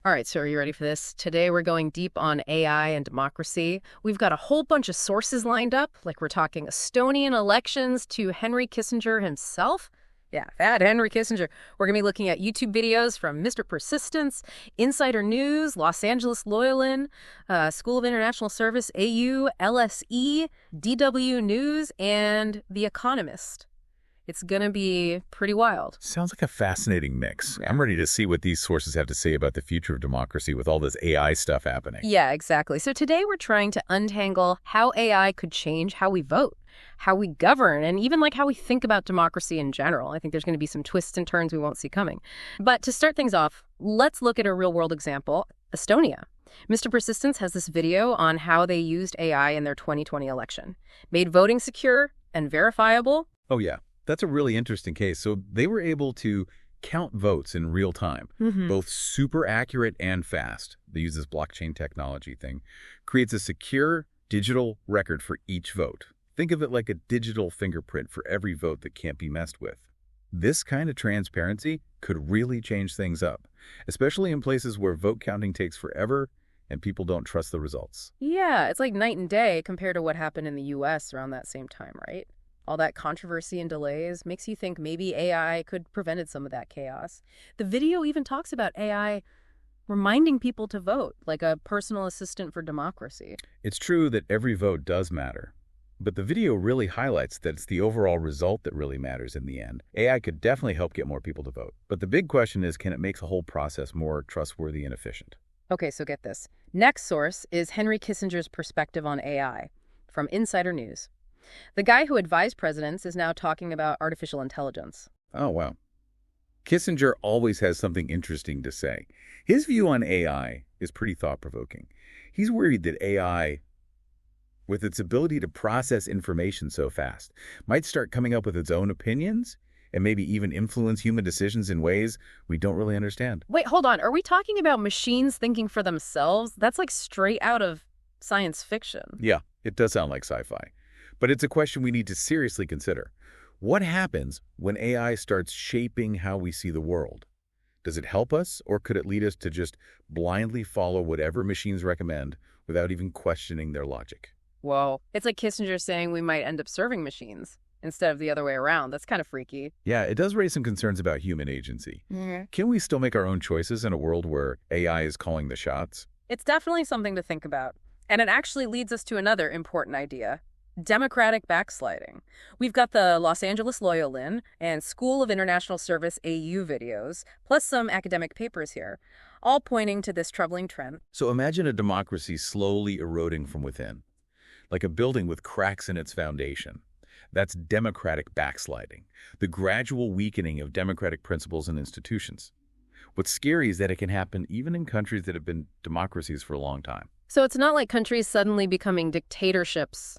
All right, so are you ready for this? Today we're going deep on AI and democracy. We've got a whole bunch of sources lined up, like we're talking Estonian elections to Henry Kissinger himself. Yeah, that Henry Kissinger. We're going to be looking at YouTube videos from Mr. Persistence, Insider News, Los Angeles Loyalin, School of International Service, AU, LSE, DW News, and The Economist. It's going to be pretty wild. Sounds like a fascinating mix. Yeah. I'm ready to see what these sources have to say about the future of democracy with all this AI stuff happening. Yeah, exactly. So today we're trying to untangle how AI could change how we vote, how we govern, and even like how we think about democracy in general. I think there's going to be some twists and turns we won't see coming. But to start things off, let's look at a real-world example, Estonia. Mr. Persistence has this video on how they used AI in their 2020 election. Made voting secure and verifiable. Oh, yeah. That's a really interesting case. So they were able to count votes in real time, both super accurate and fast. They use this blockchain technology thing. Creates a secure digital record for each vote. Think of it like a digital fingerprint for every vote that can't be messed with. This kind of transparency could really change things up, especially in places where vote counting takes forever and people don't trust the results. Yeah, it's like night and day compared to what happened in the US around that same time, right? All that controversy and delays makes you think maybe AI could prevented some of that chaos. The video even talks about AI reminding people to vote, like a personal assistant for democracy. It's true that every vote does matter, but the video really highlights that it's the overall result that really matters in the end. AI could definitely help get more people to vote, but the big question is, can it make the whole process more trustworthy and efficient? Okay, so get this. Next source is Henry Kissinger's perspective on AI from Insider News. The guy who advised presidents is now talking about artificial intelligence. Oh, wow. Kissinger always has something interesting to say. His view on AI is pretty thought-provoking. He's worried that AI, with its ability to process information so fast, might start coming up with its own opinions and maybe even influence human decisions in ways we don't really understand. Wait, hold on. Are we talking about machines thinking for themselves? That's like straight out of science fiction. Yeah, it does sound like sci-fi. But it's a question we need to seriously consider. What happens when AI starts shaping how we see the world? Does it help us, or could it lead us to just blindly follow whatever machines recommend without even questioning their logic? Whoa. It's like Kissinger saying we might end up serving machines instead of the other way around. That's kind of freaky. Yeah, it does raise some concerns about human agency. Can we still make our own choices in a world where AI is calling the shots? It's definitely something to think about. And it actually leads us to another important idea. Democratic backsliding. We've got the Los Angeles Loyalin and School of International Service AU videos, plus some academic papers here, all pointing to this troubling trend. So imagine a democracy slowly eroding from within, like a building with cracks in its foundation. That's democratic backsliding, the gradual weakening of democratic principles and institutions. What's scary is that it can happen even in countries that have been democracies for a long time. So it's not like countries suddenly becoming dictatorships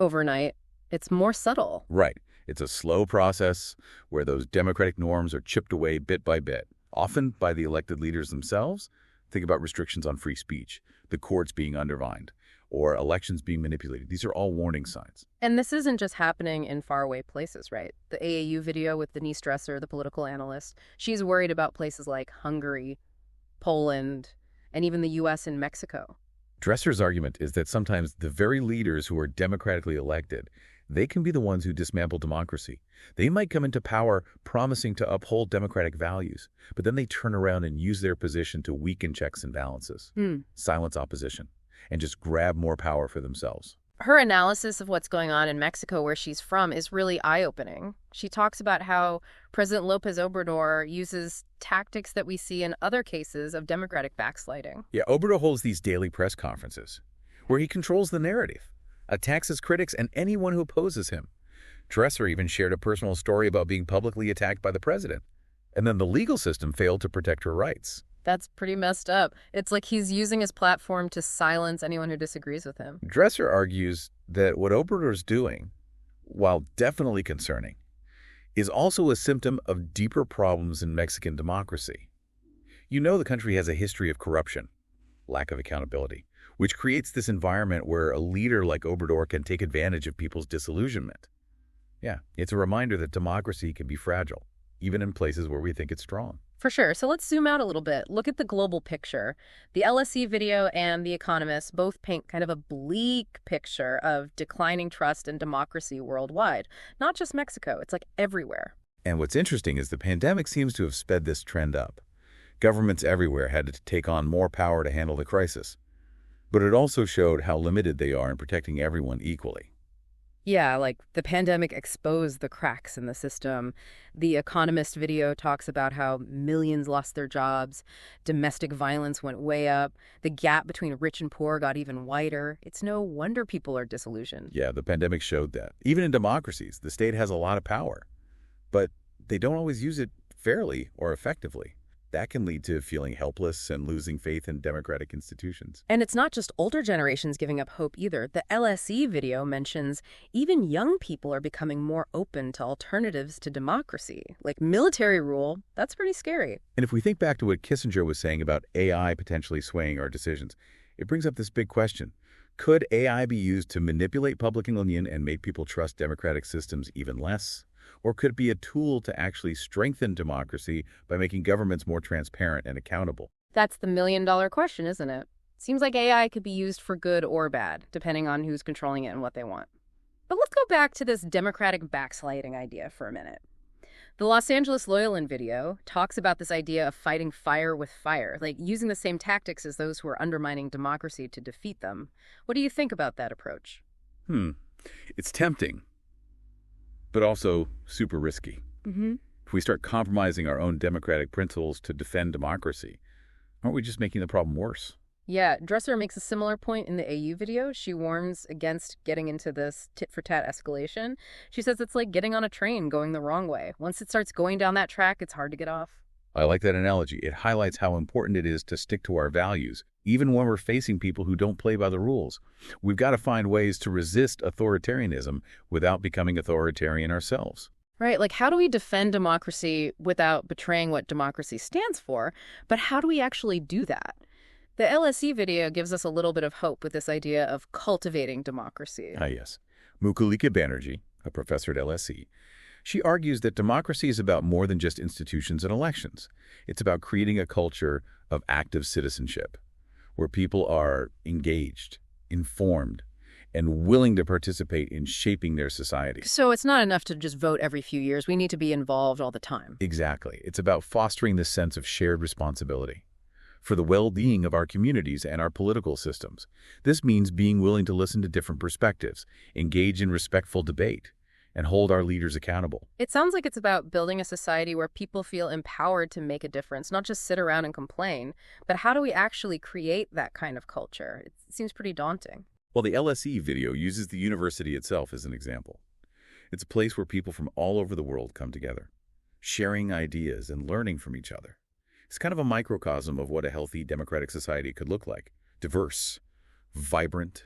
overnight. It's more subtle. Right. It's a slow process where those democratic norms are chipped away bit by bit, often by the elected leaders themselves. Think about restrictions on free speech, the courts being undermined, or elections being manipulated. These are all warning signs. And this isn't just happening in faraway places, right? The AAU video with Denise Dresser, the political analyst, she's worried about places like Hungary, Poland, and even the U.S. and Mexico. Dresser's argument is that sometimes the very leaders who are democratically elected, they can be the ones who dismantle democracy. They might come into power promising to uphold democratic values, but then they turn around and use their position to weaken checks and balances, silence opposition, and just grab more power for themselves. Her analysis of what's going on in Mexico, where she's from, is really eye-opening. She talks about how President López Obrador uses tactics that we see in other cases of democratic backsliding. Yeah, Obrador holds these daily press conferences where he controls the narrative, attacks his critics and anyone who opposes him. Dresser even shared a personal story about being publicly attacked by the president, and then the legal system failed to protect her rights. That's pretty messed up. It's like he's using his platform to silence anyone who disagrees with him. Dresser argues that what Obrador's doing, while definitely concerning, is also a symptom of deeper problems in Mexican democracy. You know, the country has a history of corruption, lack of accountability, which creates this environment where a leader like Obrador can take advantage of people's disillusionment. Yeah, it's a reminder that democracy can be fragile. even in places where we think it's strong. For sure. So let's zoom out a little bit. Look at the global picture. The LSE video and The Economist both paint kind of a bleak picture of declining trust and democracy worldwide. Not just Mexico, it's like everywhere. And what's interesting is the pandemic seems to have sped this trend up. Governments everywhere had to take on more power to handle the crisis. But it also showed how limited they are in protecting everyone equally. Yeah, like the pandemic exposed the cracks in the system. The Economist video talks about how millions lost their jobs, domestic violence went way up, the gap between rich and poor got even wider. It's no wonder people are disillusioned. Yeah, the pandemic showed that. Even in democracies, the state has a lot of power, but they don't always use it fairly or effectively. That can lead to feeling helpless and losing faith in democratic institutions. And it's not just older generations giving up hope either. The LSE video mentions even young people are becoming more open to alternatives to democracy. Like military rule, that's pretty scary. And if we think back to what Kissinger was saying about AI potentially swaying our decisions, it brings up this big question. Could AI be used to manipulate public opinion and make people trust democratic systems even less? Or could it be a tool to actually strengthen democracy by making governments more transparent and accountable? That's the million-dollar question, isn't it? Seems like AI could be used for good or bad, depending on who's controlling it and what they want. But let's go back to this democratic backsliding idea for a minute. The Los Angeles Loyolan video talks about this idea of fighting fire with fire, like using the same tactics as those who are undermining democracy to defeat them. What do you think about that approach? It's tempting, but also super risky. If we start compromising our own democratic principles to defend democracy, aren't we just making the problem worse? Yeah, Dresser makes a similar point in the AU video. She warns against getting into this tit-for-tat escalation. She says it's like getting on a train going the wrong way. Once it starts going down that track, it's hard to get off. I like that analogy. It highlights how important it is to stick to our values, even when we're facing people who don't play by the rules. We've got to find ways to resist authoritarianism without becoming authoritarian ourselves. Right, like how do we defend democracy without betraying what democracy stands for? But how do we actually do that? The LSE video gives us a little bit of hope with this idea of cultivating democracy. Yes. Mukulika Banerjee, a professor at LSE, she argues that democracy is about more than just institutions and elections. It's about creating a culture of active citizenship, where people are engaged, informed, and willing to participate in shaping their society. So it's not enough to just vote every few years. We need to be involved all the time. Exactly. It's about fostering this sense of shared responsibility for the well-being of our communities and our political systems. This means being willing to listen to different perspectives, engage in respectful debate, and hold our leaders accountable. It sounds like it's about building a society where people feel empowered to make a difference, not just sit around and complain. But how do we actually create that kind of culture? It seems pretty daunting. Well, the LSE video uses the university itself as an example. It's a place where people from all over the world come together, sharing ideas and learning from each other. It's kind of a microcosm of what a healthy democratic society could look like. Diverse, vibrant,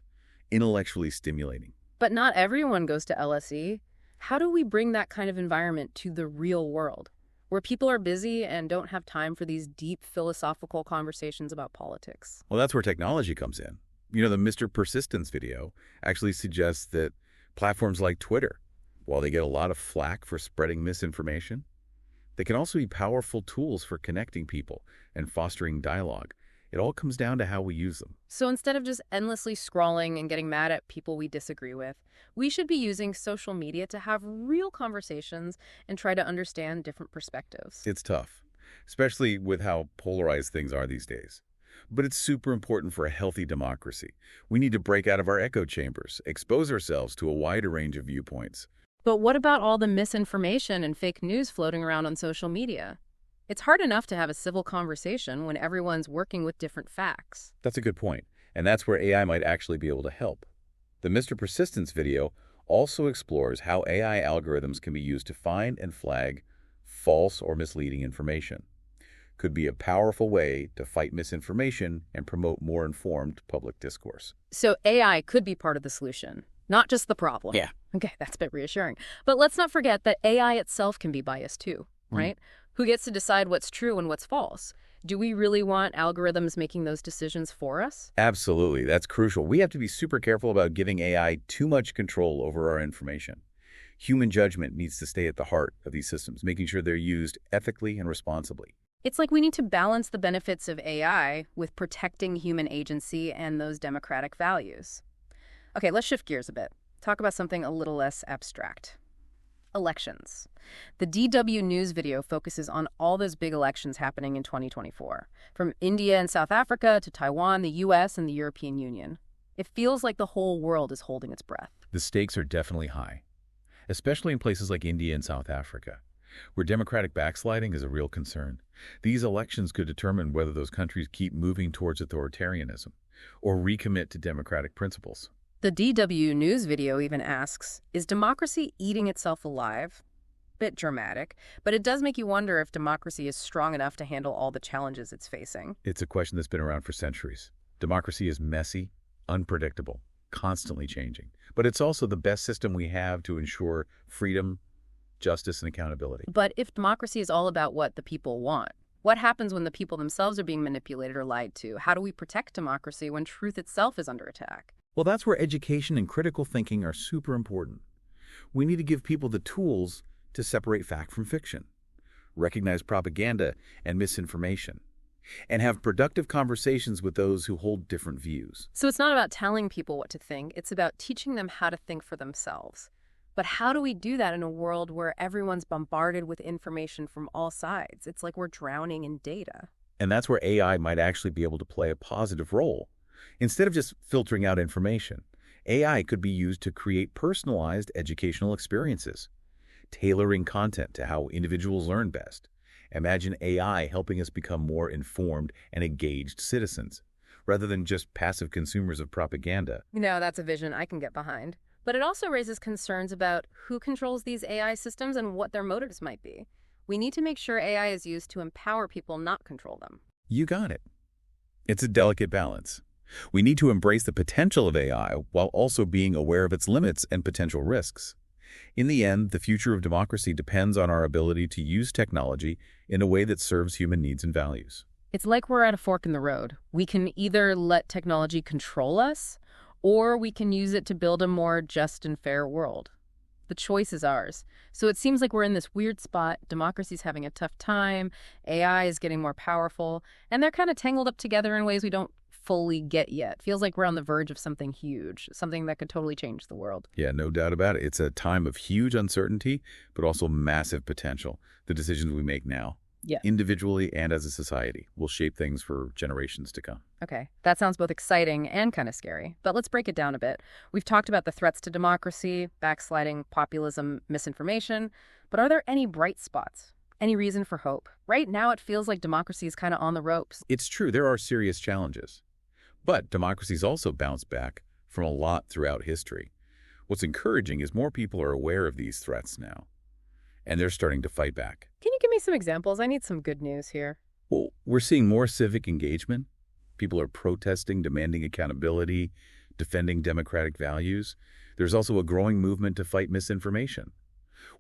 intellectually stimulating. But not everyone goes to LSE. How do we bring that kind of environment to the real world, where people are busy and don't have time for these deep philosophical conversations about politics? Well, that's where technology comes in. You know, the Mr. Persistence video actually suggests that platforms like Twitter, while they get a lot of flack for spreading misinformation, they can also be powerful tools for connecting people and fostering dialogue. It all comes down to how we use them. So instead of just endlessly scrolling and getting mad at people we disagree with, we should be using social media to have real conversations and try to understand different perspectives. It's tough, especially with how polarized things are these days. But it's super important for a healthy democracy. We need to break out of our echo chambers, expose ourselves to a wider range of viewpoints. But what about all the misinformation and fake news floating around on social media? It's hard enough to have a civil conversation when everyone's working with different facts. That's a good point, and that's where AI might actually be able to help. The Mr. Persistence video also explores how AI algorithms can be used to find and flag false or misleading information. Could be a powerful way to fight misinformation and promote more informed public discourse. So AI could be part of the solution, not just the problem. Yeah. Okay, that's a bit reassuring. But let's not forget that AI itself can be biased too, right? Who gets to decide what's true and what's false? Do we really want algorithms making those decisions for us? Absolutely. That's crucial. We have to be super careful about giving AI too much control over our information. Human judgment needs to stay at the heart of these systems, making sure they're used ethically and responsibly. It's like we need to balance the benefits of AI with protecting human agency and those democratic values. Okay, let's shift gears a bit. Talk about something a little less abstract. Elections. The DW News video focuses on all those big elections happening in 2024, from India and South Africa to Taiwan, the US, and the European Union. It feels like the whole world is holding its breath. The stakes are definitely high, especially in places like India and South Africa, where democratic backsliding is a real concern. These elections could determine whether those countries keep moving towards authoritarianism or recommit to democratic principles. The DW News video even asks, is democracy eating itself alive? Bit dramatic, but it does make you wonder if democracy is strong enough to handle all the challenges it's facing. It's a question that's been around for centuries. Democracy is messy, unpredictable, constantly changing. But it's also the best system we have to ensure freedom, justice, and accountability. But if democracy is all about what the people want, what happens when the people themselves are being manipulated or lied to? How do we protect democracy when truth itself is under attack? Well, that's where education and critical thinking are super important. We need to give people the tools to separate fact from fiction, recognize propaganda and misinformation, and have productive conversations with those who hold different views. So it's not about telling people what to think, it's about teaching them how to think for themselves. But how do we do that in a world where everyone's bombarded with information from all sides? It's like we're drowning in data. And that's where AI might actually be able to play a positive role. Instead of just filtering out information, AI could be used to create personalized educational experiences, tailoring content to how individuals learn best. Imagine AI helping us become more informed and engaged citizens, rather than just passive consumers of propaganda. That's a vision I can get behind. But it also raises concerns about who controls these AI systems and what their motives might be. We need to make sure AI is used to empower people, not control them. You got it. It's a delicate balance. We need to embrace the potential of AI while also being aware of its limits and potential risks. In the end, the future of democracy depends on our ability to use technology in a way that serves human needs and values. It's like we're at a fork in the road. We can either let technology control us, or we can use it to build a more just and fair world. The choice is ours. So it seems like we're in this weird spot. Democracy's having a tough time. AI is getting more powerful. And they're kind of tangled up together in ways we don't fully get yet. Feels like we're on the verge of something huge, something that could totally change the world. Yeah, no doubt about it. It's a time of huge uncertainty, but also massive potential. The decisions we make now, individually and as a society, will shape things for generations to come. Okay, that sounds both exciting and kind of scary. But let's break it down a bit. We've talked about the threats to democracy, backsliding, populism, misinformation. But are there any bright spots? Any reason for hope? Right now, it feels like democracy is kind of on the ropes. It's true, there are serious challenges. But democracies also bounce back from a lot throughout history. What's encouraging is more people are aware of these threats now, and they're starting to fight back. Can you give me some examples? I need some good news here. Well, we're seeing more civic engagement. People are protesting, demanding accountability, defending democratic values. There's also a growing movement to fight misinformation,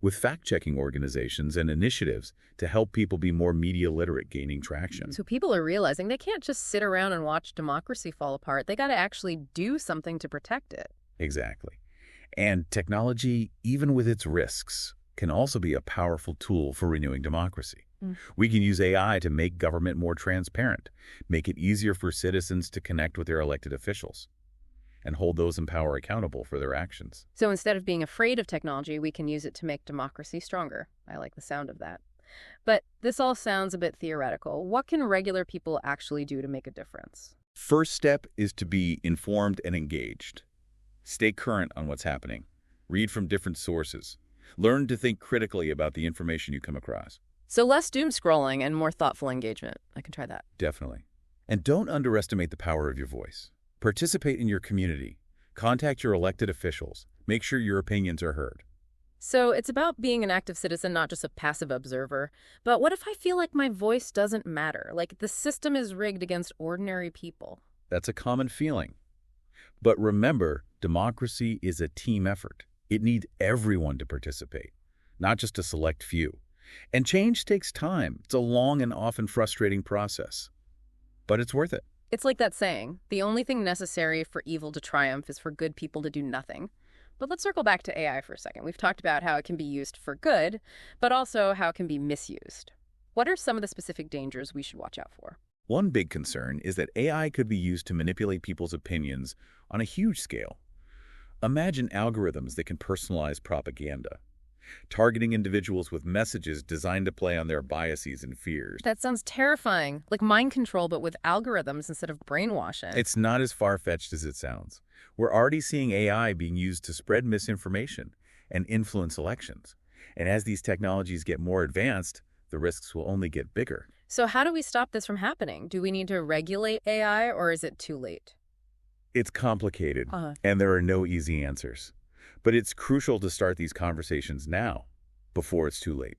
with fact-checking organizations and initiatives to help people be more media literate gaining traction. So people are realizing they can't just sit around and watch democracy fall apart. They got to actually do something to protect it. Exactly. And technology, even with its risks, can also be a powerful tool for renewing democracy. We can use AI to make government more transparent, make it easier for citizens to connect with their elected officials, and hold those in power accountable for their actions. So instead of being afraid of technology, we can use it to make democracy stronger. I like the sound of that. But this all sounds a bit theoretical. What can regular people actually do to make a difference? First step is to be informed and engaged. Stay current on what's happening. Read from different sources. Learn to think critically about the information you come across. So less doom scrolling and more thoughtful engagement. I can try that. Definitely. And don't underestimate the power of your voice. Participate in your community. Contact your elected officials. Make sure your opinions are heard. So it's about being an active citizen, not just a passive observer. But what if I feel like my voice doesn't matter? Like the system is rigged against ordinary people? That's a common feeling. But remember, democracy is a team effort. It needs everyone to participate, not just a select few. And change takes time. It's a long and often frustrating process. But it's worth it. It's like that saying, the only thing necessary for evil to triumph is for good people to do nothing. But let's circle back to AI for a second. We've talked about how it can be used for good, but also how it can be misused. What are some of the specific dangers we should watch out for? One big concern is that AI could be used to manipulate people's opinions on a huge scale. Imagine algorithms that can personalize propaganda, targeting individuals with messages designed to play on their biases and fears. That sounds terrifying, like mind control, but with algorithms instead of brainwashing. It's not as far-fetched as it sounds. We're already seeing AI being used to spread misinformation and influence elections. And as these technologies get more advanced, the risks will only get bigger. So how do we stop this from happening? Do we need to regulate AI, or is it too late? It's complicated, and there are no easy answers. But it's crucial to start these conversations now, before it's too late.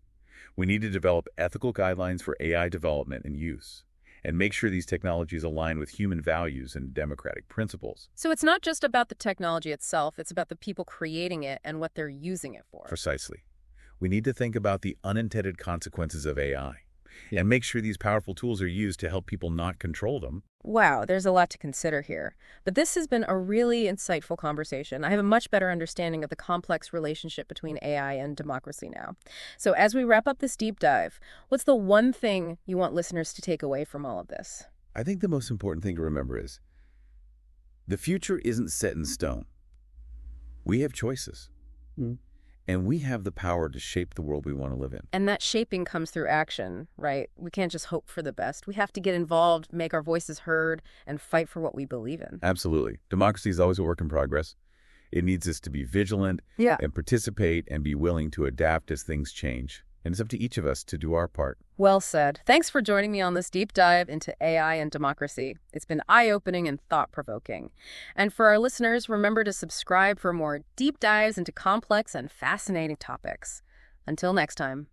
We need to develop ethical guidelines for AI development and use, and make sure these technologies align with human values and democratic principles. So it's not just about the technology itself, it's about the people creating it and what they're using it for. Precisely. We need to think about the unintended consequences of AI, and make sure these powerful tools are used to help people not control them. Wow, there's a lot to consider here. But this has been a really insightful conversation. I have a much better understanding of the complex relationship between AI and democracy now. So as we wrap up this deep dive, what's the one thing you want listeners to take away from all of this? I think the most important thing to remember is the future isn't set in stone. We have choices. And we have the power to shape the world we want to live in. And that shaping comes through action, right? We can't just hope for the best. We have to get involved, make our voices heard, and fight for what we believe in. Absolutely. Democracy is always a work in progress. It needs us to be vigilant and participate and be willing to adapt as things change. And it's up to each of us to do our part. Well said. Thanks for joining me on this deep dive into AI and democracy. It's been eye-opening and thought-provoking. And for our listeners, remember to subscribe for more deep dives into complex and fascinating topics. Until next time.